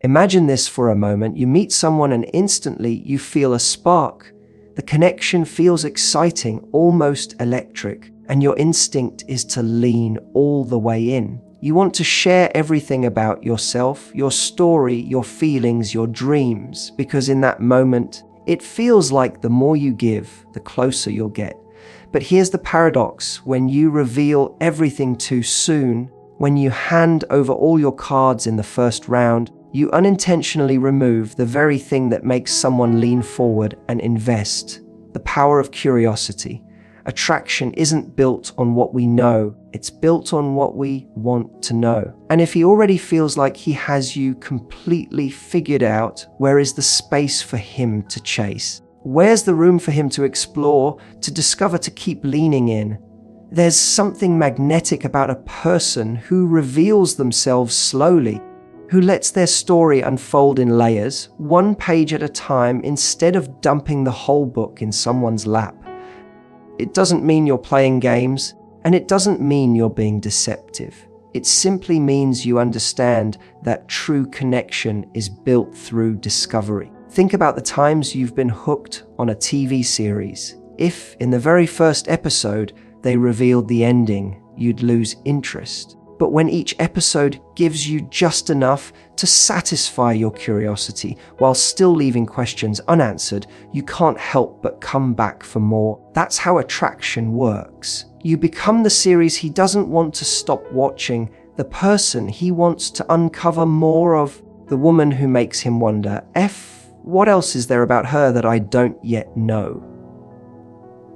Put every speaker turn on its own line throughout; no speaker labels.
Imagine this for a moment. You meet someone and instantly you feel a spark. The connection feels exciting, almost electric, and your instinct is to lean all the way in. You want to share everything about yourself, your story, your feelings, your dreams, because in that moment, it feels like the more you give, the closer you'll get. But here's the paradox: when you reveal everything too soon, when you hand over all your cards in the first round, you unintentionally remove the very thing that makes someone lean forward and invest: the power of curiosity. Attraction isn't built on what we know, it's built on what we want to know. And if he already feels like he has you completely figured out, where is the space for him to chase? Where's the room for him to explore, to discover, to keep leaning in? There's something magnetic about a person who reveals themselves slowly, who lets their story unfold in layers, one page at a time, instead of dumping the whole book in someone's lap. It doesn't mean you're playing games, and it doesn't mean you're being deceptive. It simply means you understand that true connection is built through discovery. Think about the times you've been hooked on a TV series. If, in the very first episode, they revealed the ending, you'd lose interest. But when each episode gives you just enough to satisfy your curiosity while still leaving questions unanswered, you can't help but come back for more. That's how attraction works. You become the series he doesn't want to stop watching, the person he wants to uncover more of, the woman who makes him wonder, what else is there about her that I don't yet know?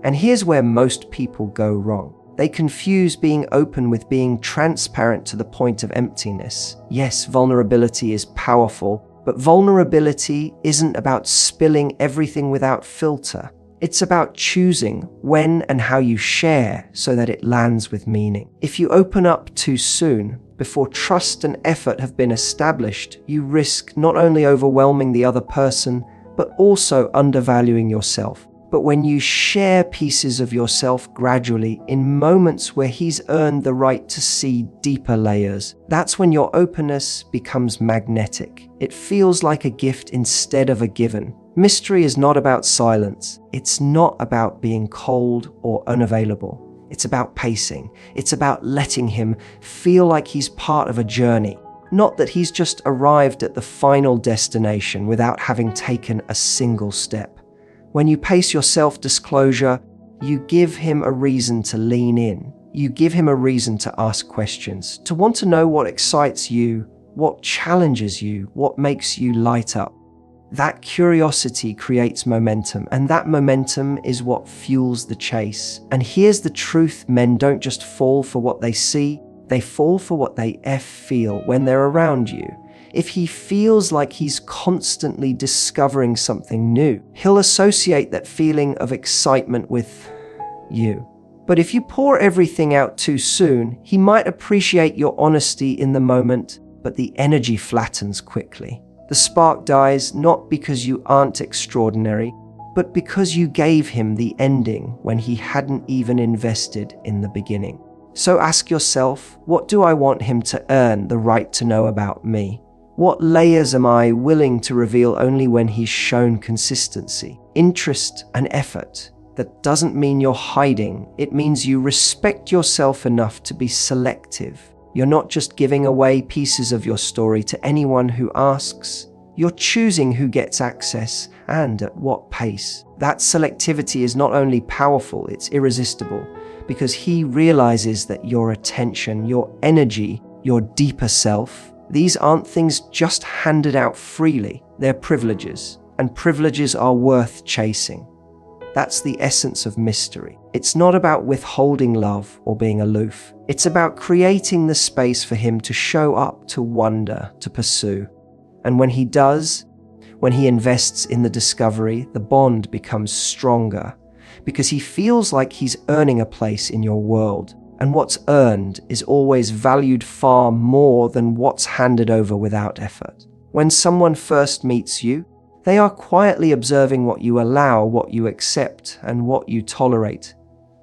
And here's where most people go wrong. They confuse being open with being transparent to the point of emptiness. Yes, vulnerability is powerful, but vulnerability isn't about spilling everything without filter. It's about choosing when and how you share so that it lands with meaning. If you open up too soon, before trust and effort have been established, you risk not only overwhelming the other person, but also undervaluing yourself. But when you share pieces of yourself gradually, in moments where he's earned the right to see deeper layers, that's when your openness becomes magnetic. It feels like a gift instead of a given. Mystery is not about silence. It's not about being cold or unavailable. It's about pacing. It's about letting him feel like he's part of a journey, not that he's just arrived at the final destination without having taken a single step. When you pace your self-disclosure, you give him a reason to lean in. You give him a reason to ask questions, to want to know what excites you, what challenges you, what makes you light up. That curiosity creates momentum, and that momentum is what fuels the chase. And here's the truth: men don't just fall for what they see, they fall for what they feel when they're around you. If he feels like he's constantly discovering something new, he'll associate that feeling of excitement with you. But if you pour everything out too soon, he might appreciate your honesty in the moment, but the energy flattens quickly. The spark dies not because you aren't extraordinary, but because you gave him the ending when he hadn't even invested in the beginning. So ask yourself, what do I want him to earn the right to know about me? What layers am I willing to reveal only when he's shown consistency, interest, and effort? That doesn't mean you're hiding. It means you respect yourself enough to be selective. You're not just giving away pieces of your story to anyone who asks. You're choosing who gets access and at what pace. That selectivity is not only powerful, it's irresistible, because he realizes that your attention, your energy, your deeper self, these aren't things just handed out freely. They're privileges, and privileges are worth chasing. That's the essence of mystery. It's not about withholding love or being aloof. It's about creating the space for him to show up, to wonder, to pursue. And when he does, when he invests in the discovery, the bond becomes stronger, because he feels like he's earning a place in your world. And what's earned is always valued far more than what's handed over without effort. When someone first meets you, they are quietly observing what you allow, what you accept, and what you tolerate.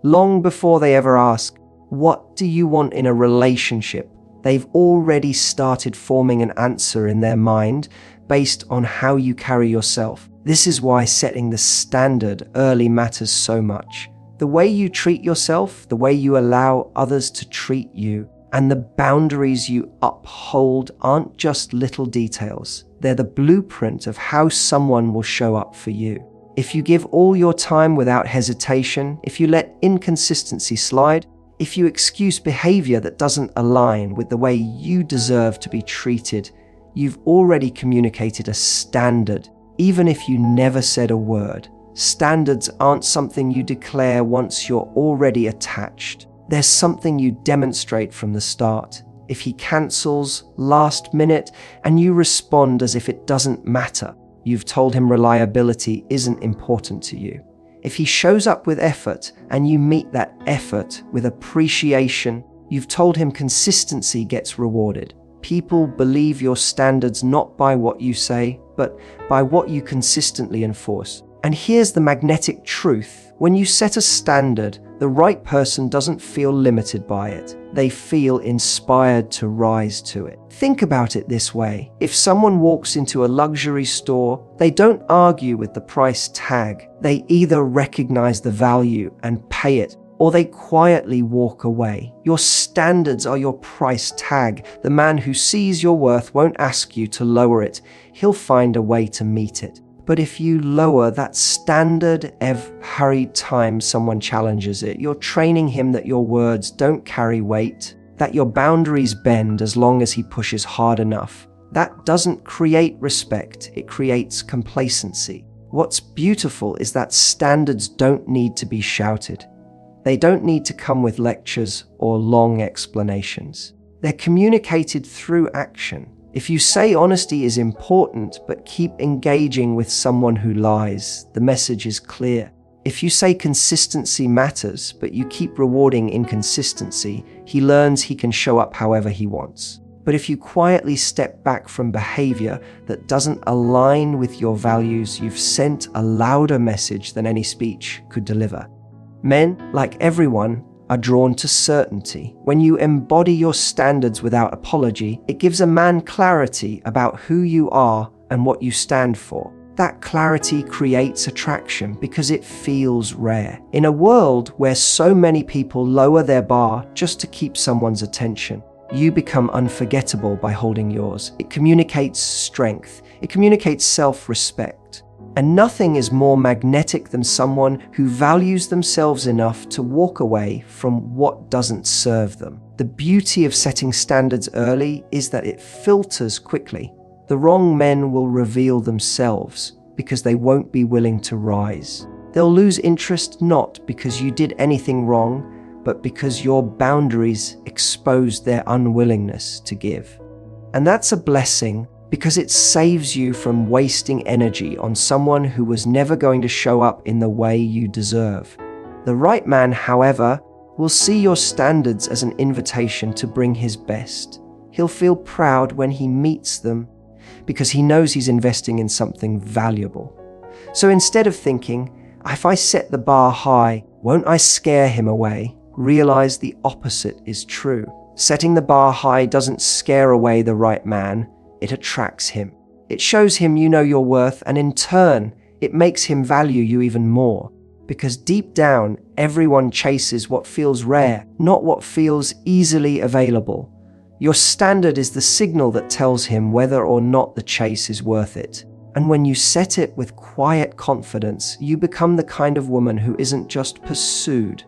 Long before they ever ask, "What do you want in a relationship?" They've already started forming an answer in their mind based on how you carry yourself. This is why setting the standard early matters so much. The way you treat yourself, the way you allow others to treat you, and the boundaries you uphold aren't just little details. They're the blueprint of how someone will show up for you. If you give all your time without hesitation, if you let inconsistency slide, if you excuse behavior that doesn't align with the way you deserve to be treated, you've already communicated a standard, even if you never said a word. Standards aren't something you declare once you're already attached. They're something you demonstrate from the start. If he cancels last minute and you respond as if it doesn't matter, you've told him reliability isn't important to you. If he shows up with effort and you meet that effort with appreciation, you've told him consistency gets rewarded. People believe your standards not by what you say, but by what you consistently enforce. And here's the magnetic truth. When you set a standard, the right person doesn't feel limited by it. They feel inspired to rise to it. Think about it this way. If someone walks into a luxury store, they don't argue with the price tag. They either recognize the value and pay it, or they quietly walk away. Your standards are your price tag. The man who sees your worth won't ask you to lower it. He'll find a way to meet it. But if you lower that standard every time someone challenges it, you're training him that your words don't carry weight, that your boundaries bend as long as he pushes hard enough. That doesn't create respect, it creates complacency. What's beautiful is that standards don't need to be shouted. They don't need to come with lectures or long explanations. They're communicated through action. If you say honesty is important, but keep engaging with someone who lies, the message is clear. If you say consistency matters, but you keep rewarding inconsistency, he learns he can show up however he wants. But if you quietly step back from behavior that doesn't align with your values, you've sent a louder message than any speech could deliver. Men, like everyone, are drawn to certainty. When you embody your standards without apology, it gives a man clarity about who you are and what you stand for. That clarity creates attraction because it feels rare. In a world where so many people lower their bar just to keep someone's attention, you become unforgettable by holding yours. It communicates strength. It communicates self-respect. And nothing is more magnetic than someone who values themselves enough to walk away from what doesn't serve them. The beauty of setting standards early is that it filters quickly. The wrong men will reveal themselves because they won't be willing to rise. They'll lose interest not because you did anything wrong, but because your boundaries exposed their unwillingness to give. And that's a blessing, because it saves you from wasting energy on someone who was never going to show up in the way you deserve. The right man, however, will see your standards as an invitation to bring his best. He'll feel proud when he meets them because he knows he's investing in something valuable. So instead of thinking, if I set the bar high, won't I scare him away? Realize the opposite is true. Setting the bar high doesn't scare away the right man. It attracts him. It shows him you know your worth, and in turn, it makes him value you even more. Because deep down, everyone chases what feels rare, not what feels easily available. Your standard is the signal that tells him whether or not the chase is worth it. And when you set it with quiet confidence, you become the kind of woman who isn't just pursued.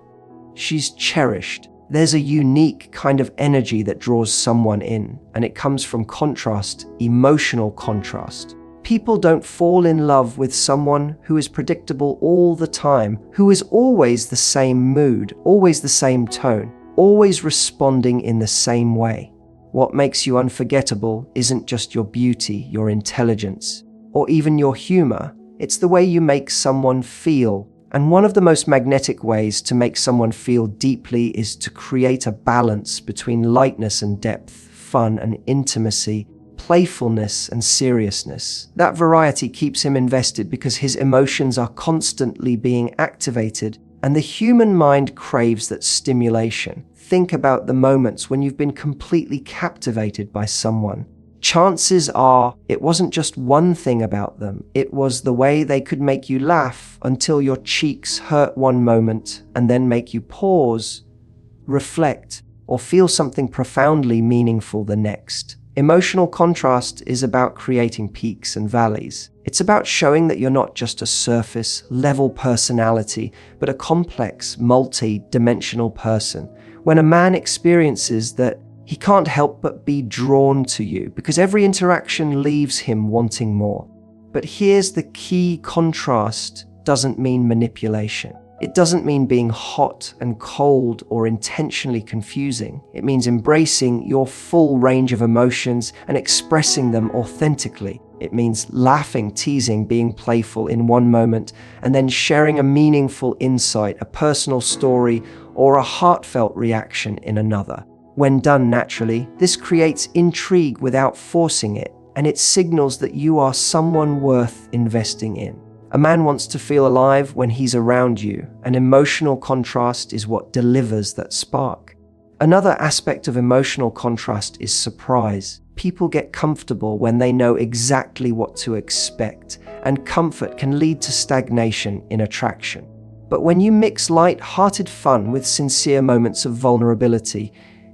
She's cherished. There's a unique kind of energy that draws someone in, and it comes from contrast, emotional contrast. People don't fall in love with someone who is predictable all the time, who is always the same mood, always the same tone, always responding in the same way. What makes you unforgettable isn't just your beauty, your intelligence, or even your humor. It's the way you make someone feel. And one of the most magnetic ways to make someone feel deeply is to create a balance between lightness and depth, fun and intimacy, playfulness and seriousness. That variety keeps him invested because his emotions are constantly being activated, and the human mind craves that stimulation. think about the moments when you've been completely captivated by someone. Chances are it wasn't just one thing about them, it was the way they could make you laugh until your cheeks hurt one moment and then make you pause, reflect, or feel something profoundly meaningful the next. Emotional contrast is about creating peaks and valleys. It's about showing that you're not just a surface-level personality, but a complex, multi-dimensional person. When a man experiences that, he can't help but be drawn to you, because every interaction leaves him wanting more. But here's the key: contrast doesn't mean manipulation. It doesn't mean being hot and cold or intentionally confusing. It means embracing your full range of emotions and expressing them authentically. It means laughing, teasing, being playful in one moment, and then sharing a meaningful insight, a personal story, or a heartfelt reaction in another. When done naturally, this creates intrigue without forcing it, and it signals that you are someone worth investing in. A man wants to feel alive when he's around you, and emotional contrast is what delivers that spark. Another aspect of emotional contrast is surprise. People get comfortable when they know exactly what to expect, and comfort can lead to stagnation in attraction. But when you mix light-hearted fun with sincere moments of vulnerability,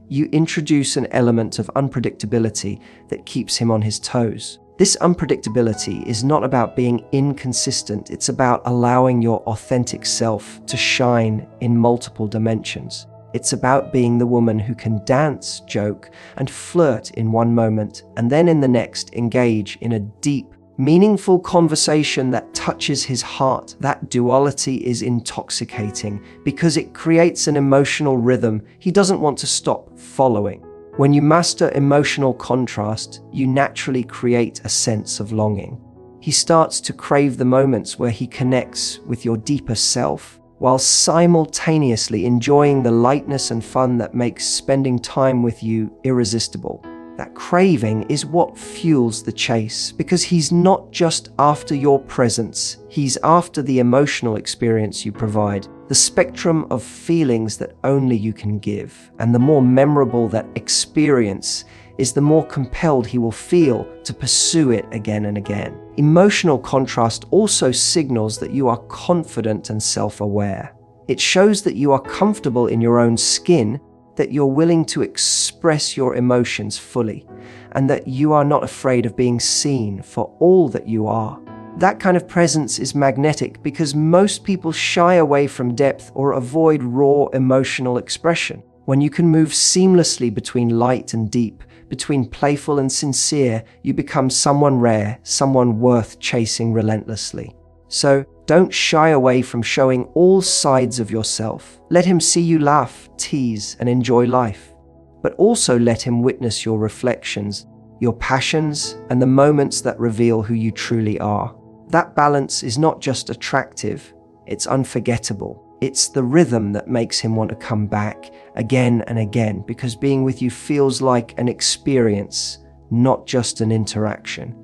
you introduce an element of unpredictability that keeps him on his toes. This unpredictability is not about being inconsistent, it's about allowing your authentic self to shine in multiple dimensions. It's about being the woman who can dance, joke, and flirt in one moment, and then in the next engage in a deep, meaningful conversation that touches his heart. That duality is intoxicating because it creates an emotional rhythm he doesn't want to stop following. When you master emotional contrast, you naturally create a sense of longing. He starts to crave the moments where he connects with your deeper self, while simultaneously enjoying the lightness and fun that makes spending time with you irresistible. That craving is what fuels the chase, because he's not just after your presence, he's after the emotional experience you provide, the spectrum of feelings that only you can give. And the more memorable that experience is, the more compelled he will feel to pursue it again and again. Emotional contrast also signals that you are confident and self-aware. It shows that you are comfortable in your own skin, that you're willing to express your emotions fully, and that you are not afraid of being seen for all that you are. That kind of presence is magnetic because most people shy away from depth or avoid raw emotional expression. When you can move seamlessly between light and deep, between playful and sincere, you become someone rare, someone worth chasing relentlessly. So don't shy away from showing all sides of yourself. Let him see you laugh, tease, and enjoy life. But also let him witness your reflections, your passions, and the moments that reveal who you truly are. That balance is not just attractive, it's unforgettable. It's the rhythm that makes him want to come back again and again, because being with you feels like an experience, not just an interaction.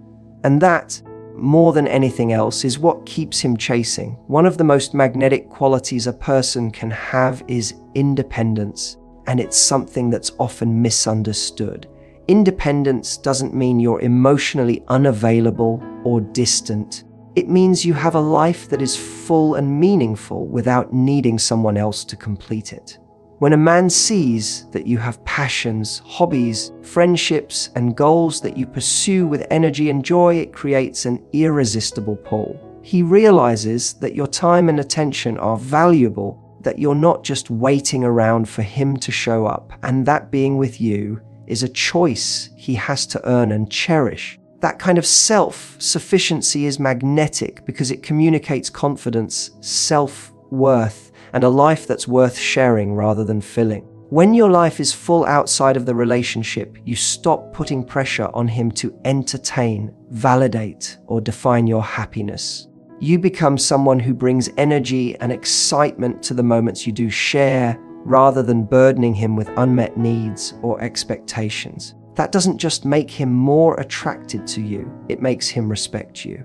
And that, more than anything else, is what keeps him chasing. One of the most magnetic qualities a person can have is independence, and it's something that's often misunderstood. Independence doesn't mean you're emotionally unavailable or distant. It means you have a life that is full and meaningful without needing someone else to complete it. When a man sees that you have passions, hobbies, friendships, and goals that you pursue with energy and joy, it creates an irresistible pull. He realizes that your time and attention are valuable, that you're not just waiting around for him to show up, and that being with you is a choice he has to earn and cherish. That kind of self-sufficiency is magnetic because it communicates confidence, self-worth, and a life that's worth sharing rather than filling. When your life is full outside of the relationship, you stop putting pressure on him to entertain, validate, or define your happiness. You become someone who brings energy and excitement to the moments you do share, rather than burdening him with unmet needs or expectations. That doesn't just make him more attracted to you, it makes him respect you.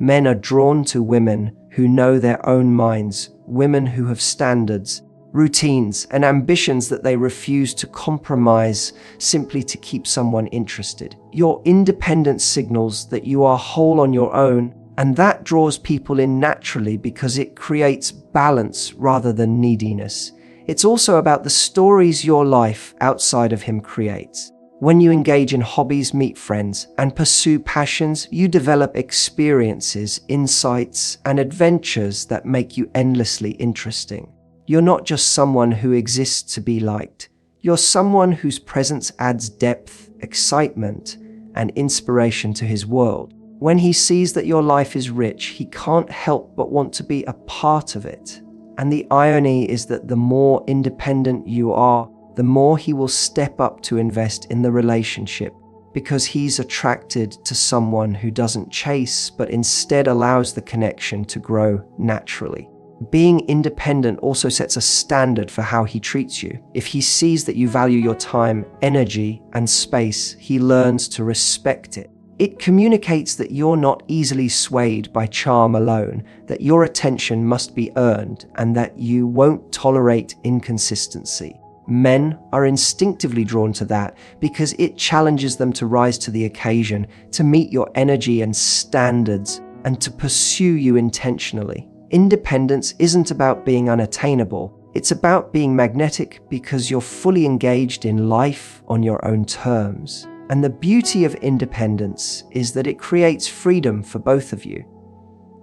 Men are drawn to women who know their own minds, women who have standards, routines, and ambitions that they refuse to compromise simply to keep someone interested. Your independence signals that you are whole on your own, and that draws people in naturally because it creates balance rather than neediness. It's also about the stories your life outside of him creates. When you engage in hobbies, meet friends, and pursue passions, you develop experiences, insights, and adventures that make you endlessly interesting. You're not just someone who exists to be liked. You're someone whose presence adds depth, excitement, and inspiration to his world. When he sees that your life is rich, he can't help but want to be a part of it. And the irony is that the more independent you are, the more he will step up to invest in the relationship, because he's attracted to someone who doesn't chase, but instead allows the connection to grow naturally. Being independent also sets a standard for how he treats you. If he sees that you value your time, energy, and space, he learns to respect it. It communicates that you're not easily swayed by charm alone, that your attention must be earned, and that you won't tolerate inconsistency. Men are instinctively drawn to that because it challenges them to rise to the occasion, to meet your energy and standards, and to pursue you intentionally. Independence isn't about being unattainable. It's about being magnetic because you're fully engaged in life on your own terms. And the beauty of independence is that it creates freedom for both of you.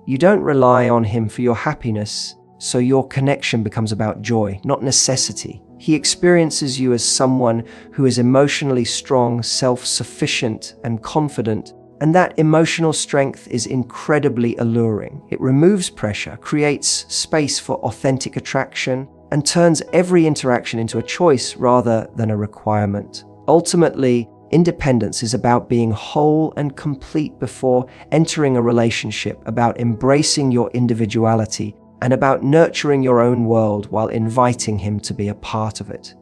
You don't rely on him for your happiness, so your connection becomes about joy, not necessity. He experiences you as someone who is emotionally strong, self-sufficient, and confident, and that emotional strength is incredibly alluring. It removes pressure, creates space for authentic attraction, and turns every interaction into a choice rather than a requirement. Ultimately, independence is about being whole and complete before entering a relationship, about embracing your individuality, and about nurturing your own world while inviting him to be a part of it.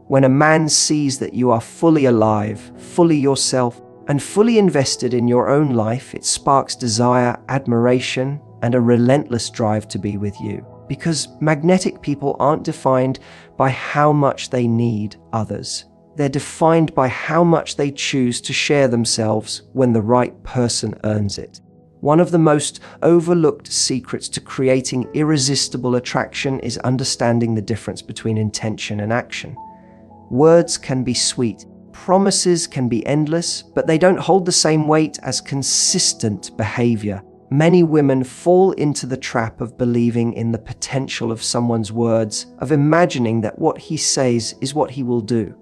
When a man sees that you are fully alive, fully yourself, and fully invested in your own life, it sparks desire, admiration, and a relentless drive to be with you. Because magnetic people aren't defined by how much they need others. They're defined by how much they choose to share themselves when the right person earns it. One of the most overlooked secrets to creating irresistible attraction is understanding the difference between intention and action. Words can be sweet, promises can be endless, but they don't hold the same weight as consistent behavior. Many women fall into the trap of believing in the potential of someone's words, of imagining that what he says is what he will do.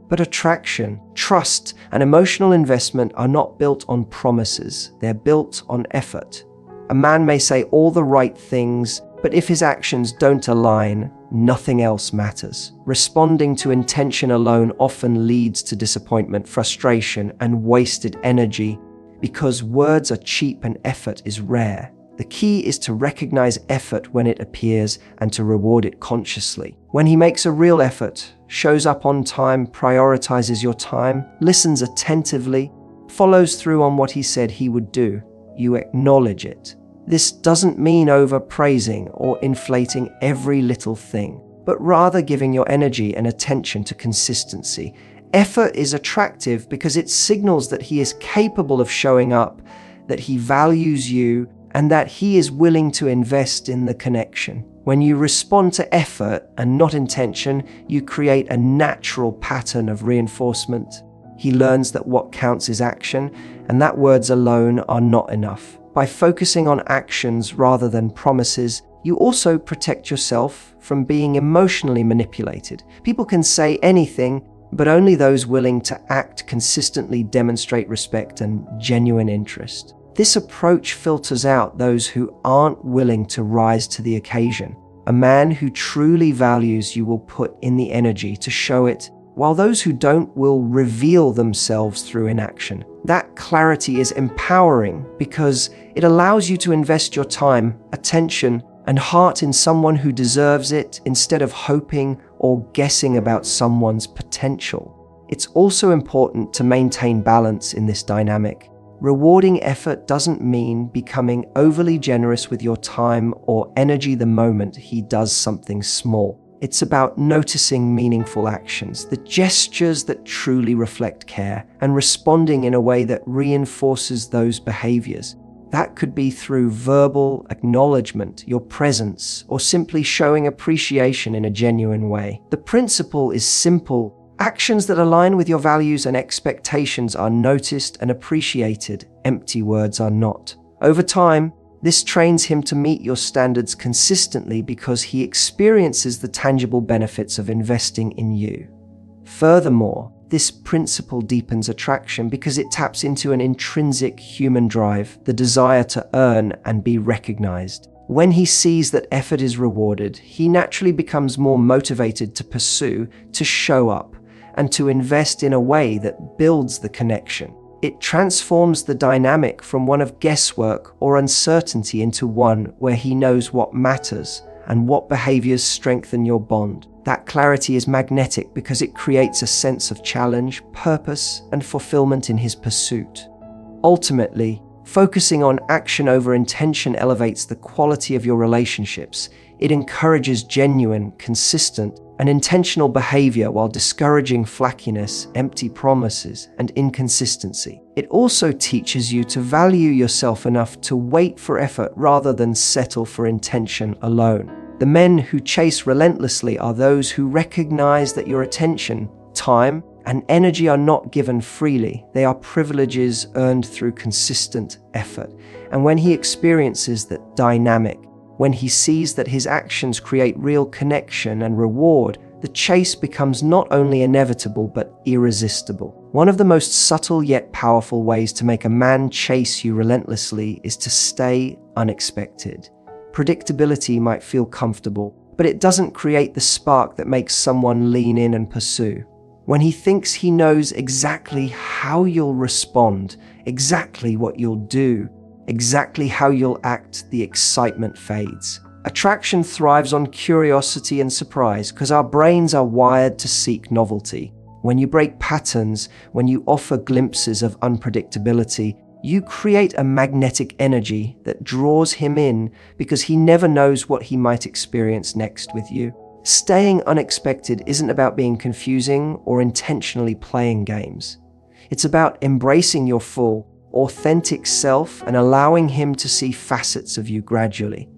But attraction, trust, and emotional investment are not built on promises. They're built on effort. A man may say all the right things, but if his actions don't align, nothing else matters. Responding to intention alone often leads to disappointment, frustration, and wasted energy because words are cheap and effort is rare. The key is to recognize effort when it appears and to reward it consciously. When he makes a real effort, shows up on time, prioritizes your time, listens attentively, follows through on what he said he would do, you acknowledge it. This doesn't mean overpraising or inflating every little thing, but rather giving your energy and attention to consistency. Effort is attractive because it signals that he is capable of showing up, that he values you, and that he is willing to invest in the connection. When you respond to effort and not intention, you create a natural pattern of reinforcement. He learns that what counts is action, and that words alone are not enough. By focusing on actions rather than promises, you also protect yourself from being emotionally manipulated. People can say anything, but only those willing to act consistently demonstrate respect and genuine interest. This approach filters out those who aren't willing to rise to the occasion. A man who truly values you will put in the energy to show it, while those who don't will reveal themselves through inaction. That clarity is empowering because it allows you to invest your time, attention, and heart in someone who deserves it instead of hoping or guessing about someone's potential. It's also important to maintain balance in this dynamic. Rewarding effort doesn't mean becoming overly generous with your time or energy the moment he does something small. It's about noticing meaningful actions, the gestures that truly reflect care, and responding in a way that reinforces those behaviors. That could be through verbal acknowledgement, your presence, or simply showing appreciation in a genuine way. The principle is simple. Actions that align with your values and expectations are noticed and appreciated. Empty words are not. Over time, this trains him to meet your standards consistently because he experiences the tangible benefits of investing in you. Furthermore, this principle deepens attraction because it taps into an intrinsic human drive, the desire to earn and be recognized. When he sees that effort is rewarded, he naturally becomes more motivated to pursue, to show up, and to invest in a way that builds the connection. It transforms the dynamic from one of guesswork or uncertainty into one where he knows what matters and what behaviors strengthen your bond. That clarity is magnetic because it creates a sense of challenge, purpose, and fulfillment in his pursuit. Ultimately, focusing on action over intention elevates the quality of your relationships. It encourages genuine, consistent, and intentional behavior while discouraging flackiness, empty promises, and inconsistency. It also teaches you to value yourself enough to wait for effort rather than settle for intention alone. The men who chase relentlessly are those who recognize that your attention, time, and energy are not given freely. They are privileges earned through consistent effort. And when he experiences that dynamic, when he sees that his actions create real connection and reward, the chase becomes not only inevitable but irresistible. One of the most subtle yet powerful ways to make a man chase you relentlessly is to stay unexpected. Predictability might feel comfortable, but it doesn't create the spark that makes someone lean in and pursue. When he thinks he knows exactly how you'll respond, exactly what you'll do, exactly how you'll act, the excitement fades. Attraction thrives on curiosity and surprise because our brains are wired to seek novelty. When you break patterns, when you offer glimpses of unpredictability, you create a magnetic energy that draws him in because he never knows what he might experience next with you. Staying unexpected isn't about being confusing or intentionally playing games. It's about embracing your full, authentic self and allowing him to see facets of you gradually.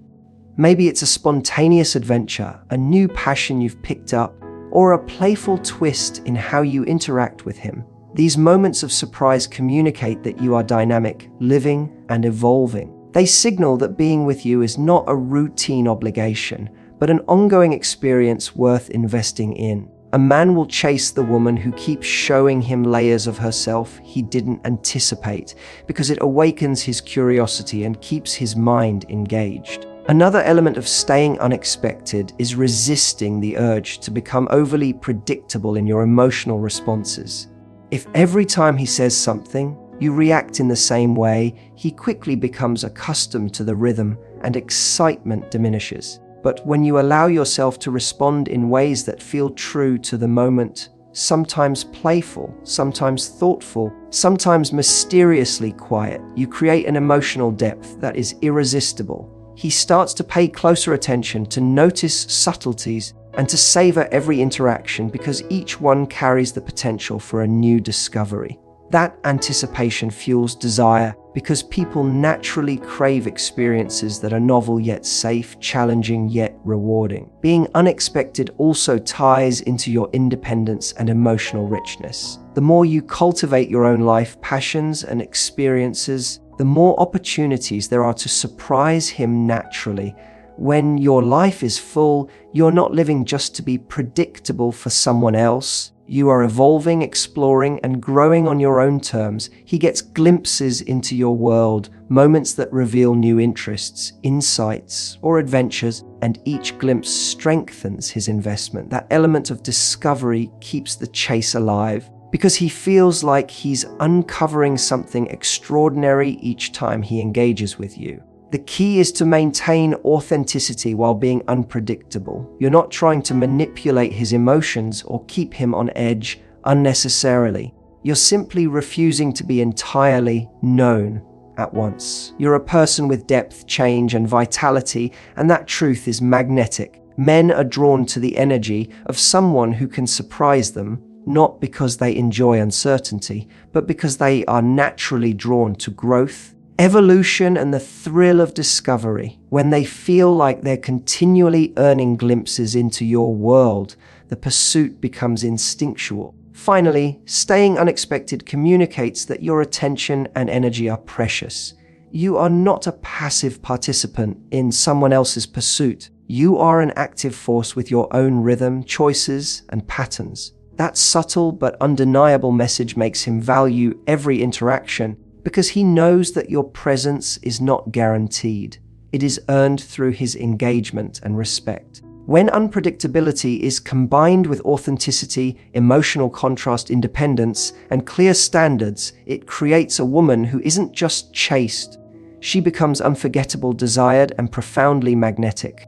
Maybe it's a spontaneous adventure, a new passion you've picked up, or a playful twist in how you interact with him. These moments of surprise communicate that you are dynamic, living, and evolving. They signal that being with you is not a routine obligation, but an ongoing experience worth investing in. A man will chase the woman who keeps showing him layers of herself he didn't anticipate because it awakens his curiosity and keeps his mind engaged. Another element of staying unexpected is resisting the urge to become overly predictable in your emotional responses. If every time he says something, you react in the same way, he quickly becomes accustomed to the rhythm and excitement diminishes. But when you allow yourself to respond in ways that feel true to the moment, sometimes playful, sometimes thoughtful, sometimes mysteriously quiet, you create an emotional depth that is irresistible. He starts to pay closer attention, to notice subtleties, and to savor every interaction because each one carries the potential for a new discovery. That anticipation fuels desire because people naturally crave experiences that are novel yet safe, challenging yet rewarding. Being unexpected also ties into your independence and emotional richness. The more you cultivate your own life, passions, and experiences, the more opportunities there are to surprise him naturally. When your life is full, you're not living just to be predictable for someone else. You are evolving, exploring, and growing on your own terms. He gets glimpses into your world, moments that reveal new interests, insights, or adventures, and each glimpse strengthens his investment. That element of discovery keeps the chase alive because he feels like he's uncovering something extraordinary each time he engages with you. The key is to maintain authenticity while being unpredictable. You're not trying to manipulate his emotions or keep him on edge unnecessarily. You're simply refusing to be entirely known at once. You're a person with depth, change, and vitality, and that truth is magnetic. Men are drawn to the energy of someone who can surprise them, not because they enjoy uncertainty, but because they are naturally drawn to growth, evolution, and the thrill of discovery. When they feel like they're continually earning glimpses into your world, the pursuit becomes instinctual. Finally, staying unexpected communicates that your attention and energy are precious. You are not a passive participant in someone else's pursuit. You are an active force with your own rhythm, choices, and patterns. That subtle but undeniable message makes him value every interaction because he knows that your presence is not guaranteed. It is earned through his engagement and respect. When unpredictability is combined with authenticity, emotional contrast, independence, and clear standards, it creates a woman who isn't just chaste. She becomes unforgettable, desired, and profoundly magnetic.